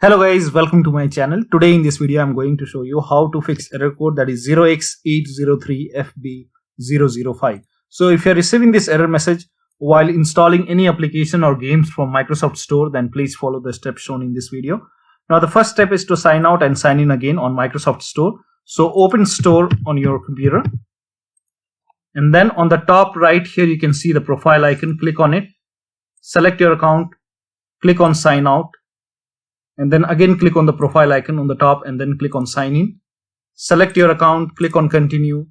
Hello guys, welcome to my channel. Today in this video I'm going to show you how to fix error code that is 0x80070422. So if you're receiving this error message while installing any application or games from Microsoft Store, then please follow the steps shown in this video. Now the first step is to sign out and sign in again on Microsoft Store. So open Store on your computer. And then on the top right here you can see the profile icon. Click on it. Select your account. Click on sign out. And then again click on the profile icon on the top and then click on sign in. Select your account, click on continue,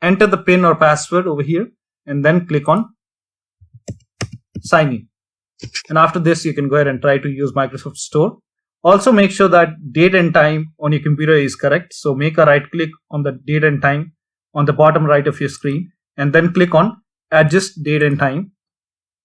enter the PIN or password over here and then click on sign in. And after this you can go ahead and try to use Microsoft Store. Also make sure that date and time on your computer is correct. So make a right click on the date and time on the bottom right of your screen and then click on adjust date and time.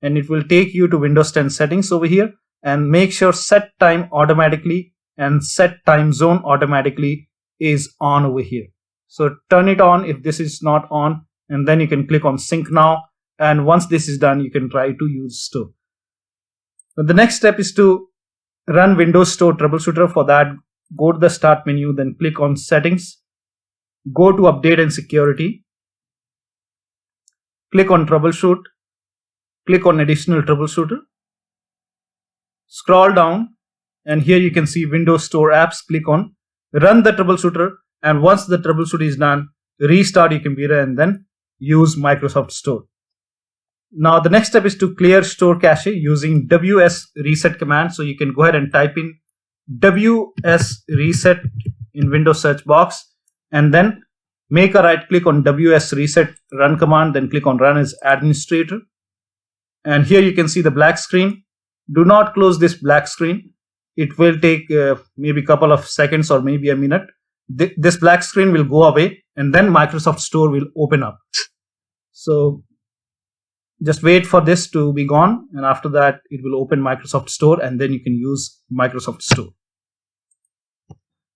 And it will take you to Windows 10 settings over here. And make sure set time automatically and set time zone automatically is on over here. So turn it on if this is not on, and then you can click on sync now. And once this is done, you can try to use Store. But the next step is to run Windows Store Troubleshooter. For that, go to the start menu, then click on settings, go to update and security, click on troubleshoot, click on additional troubleshooter. Scroll down and here you can see Windows Store apps. Click on run the troubleshooter, and once the troubleshoot is done, restart your computer and then use Microsoft Store. Now the next step is to clear store cache using WS reset command. So you can go ahead and type in WS reset in Windows search box and then make a right click on WS reset run command, then click on run as administrator. And here you can see the black screen. Do not close this black screen. It will take maybe a couple of seconds or maybe a minute. This black screen will go away and then Microsoft Store will open up. So just wait for this to be gone, and after that it will open Microsoft Store and then you can use Microsoft Store.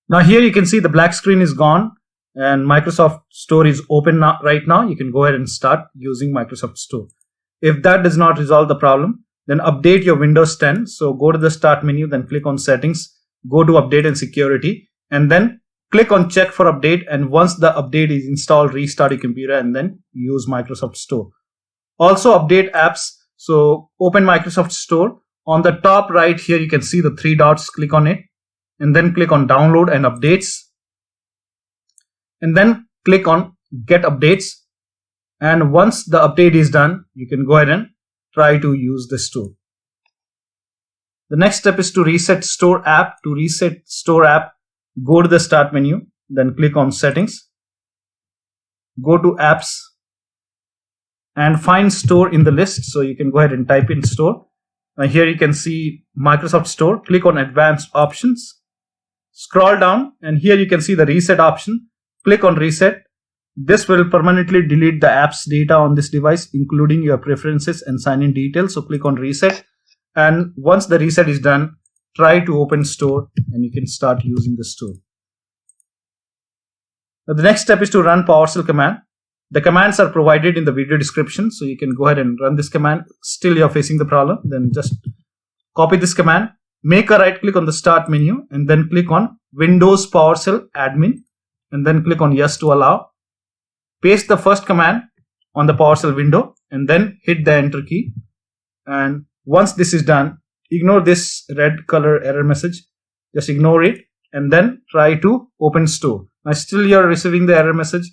Now here you can see the black screen is gone and Microsoft Store is open now, right now. You can go ahead and start using Microsoft Store. If that does not resolve the problem, then update your Windows 10. So go to the start menu, then click on settings, go to update and security, and then click on check for update. And once the update is installed, restart your computer and then use Microsoft Store. Also update apps. So open Microsoft Store. On the top right here, you can see the three dots. Click on it and then click on download and updates. And then click on get updates. And once the update is done, you can go ahead and try to use the store. The next step is to reset store app. To reset store app, go to the start menu, then click on settings, go to apps and find store in the list. So you can go ahead and type in store. Now here you can see Microsoft Store. Click on advanced options, scroll down and here you can see the reset option. Click on reset. This will permanently delete the app's data on this device, including your preferences and sign-in details. So click on reset. And once the reset is done, try to open Store and you can start using the Store. Now, the next step is to run PowerShell command. The commands are provided in the video description. So you can go ahead and run this command. Still you're facing the problem, then just copy this command. Make a right click on the start menu and then click on Windows PowerShell admin and then click on yes to allow. Paste the first command on the PowerShell window and then hit the enter key. And once this is done, ignore this red color error message. Just ignore it and then try to open Store. Now still you're receiving the error message.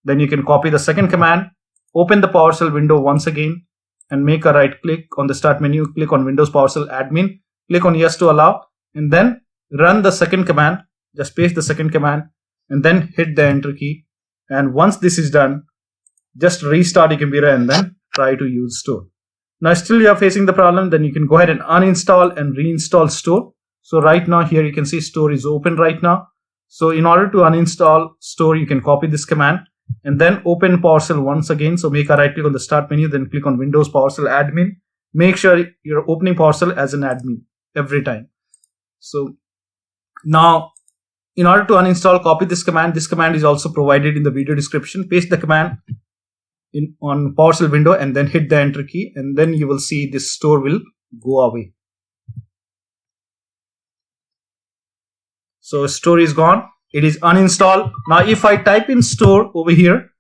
Then you can copy the second command, open the PowerShell window once again and make a right click on the start menu. Click on Windows PowerShell admin, click on yes to allow and then run the second command. Just paste the second command and then hit the enter key. And once this is done, just restart your computer and then try to use Store. Now still you are facing the problem, then you can go ahead and uninstall and reinstall Store. So right now here you can see Store is open right now. So in order to uninstall Store, you can copy this command and then open PowerShell once again. So make a right click on the start menu, then click on Windows PowerShell admin. Make sure you're opening PowerShell as an admin every time. So now in order to uninstall, copy this command. This command is also provided in the video description. Paste the command on PowerShell window and then hit the enter key and then you will see this Store will go away. So store is gone. It is uninstalled. Now if I type in store over here,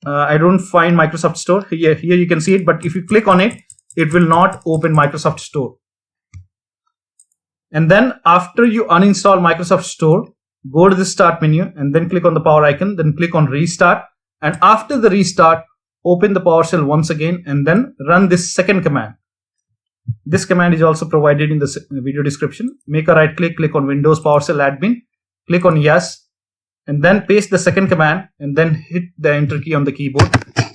I don't find Microsoft Store. Here you can see it, but if you click on it, it will not open Microsoft Store. And then after you uninstall Microsoft Store, go to the start menu and then click on the power icon, then click on restart. And after the restart, open the PowerShell once again and then run this second command. This command is also provided in the video description. Make a right click, click on Windows PowerShell admin, click on yes, and then paste the second command and then hit the enter key on the keyboard.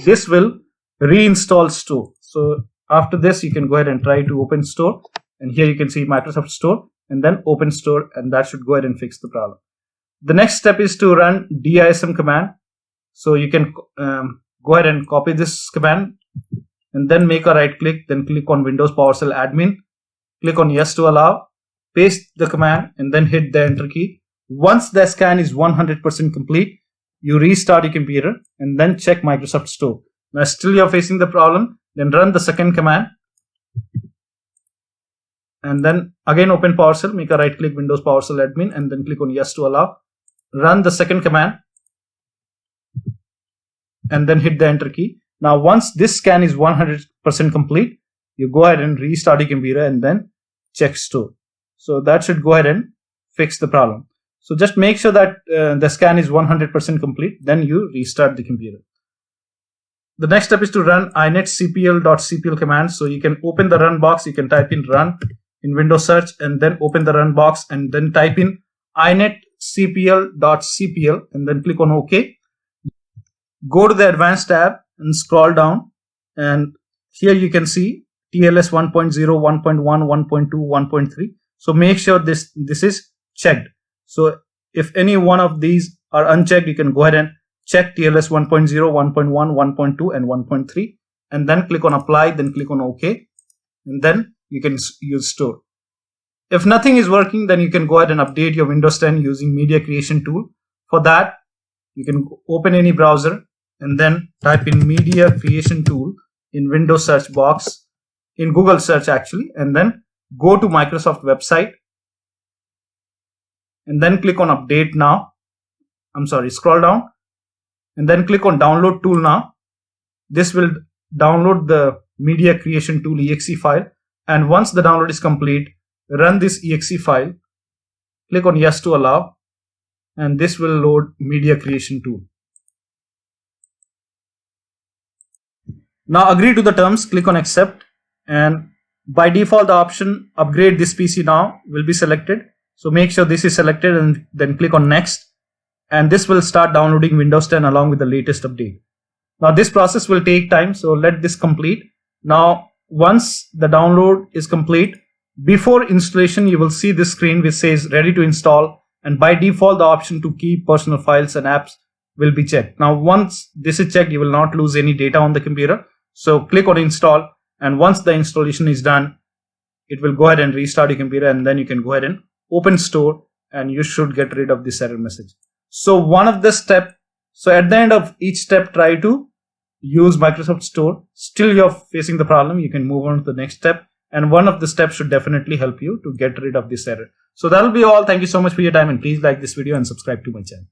This will reinstall Store. So after this, you can go ahead and try to open Store. And here you can see Microsoft Store and then open Store, and that should go ahead and fix the problem. The next step is to run dism command. So you can go ahead and copy this command and then make a right click, then click on Windows PowerShell admin, click on yes to allow, paste the command and then hit the enter key. Once the scan is 100% complete, you restart your computer and then check Microsoft Store. Now still you're facing the problem, then run the second command and then again open PowerShell, make a right click Windows PowerShell admin and then click on yes to allow, run the second command and then hit the enter key. Now once this scan is 100% complete, you go ahead and restart your computer and then check Store. So that should go ahead and fix the problem. So just make sure that the scan is 100% complete, then you restart the computer. The next step is to run Inet CPL.cpl command. So you can open the run box, you can type in run in Windows search and then open the run box and then type in Inet CPL.cpl and then click on OK. Go to the advanced tab and scroll down, and here you can see TLS 1.0, 1.1, 1.2, 1.3. So make sure this is checked. So if any one of these are unchecked, you can go ahead and check TLS 1.0, 1.1, 1.2 and 1.3 and then click on apply, then click on OK and then you can use Store. If nothing is working, then you can go ahead and update your Windows 10 using media creation tool. For that, you can open any browser and then type in media creation tool in Windows search box, in Google search actually, and then go to Microsoft website and then click on update now. Scroll down and then click on download tool now. This will download the media creation tool exe file, and once the download is complete, run this exe file, click on yes to allow, and this will load media creation tool. Now agree to the terms, click on accept, and by default the option upgrade this PC now will be selected. So make sure this is selected and then click on next, and this will start downloading Windows 10 along with the latest update. Now this process will take time, so let this complete. Now once the download is complete, before installation you will see this screen which says ready to install, and by default the option to keep personal files and apps will be checked. Now once this is checked, you will not lose any data on the computer. So click on install, and once the installation is done, it will go ahead and restart your computer, and then you can go ahead and open Store and you should get rid of this error message. So one of the step, so at the end of each step, try to use Microsoft Store. Still you're facing the problem, you can move on to the next step, and one of the steps should definitely help you to get rid of this error. So that'll be all. Thank you so much for your time, and please like this video and subscribe to my channel.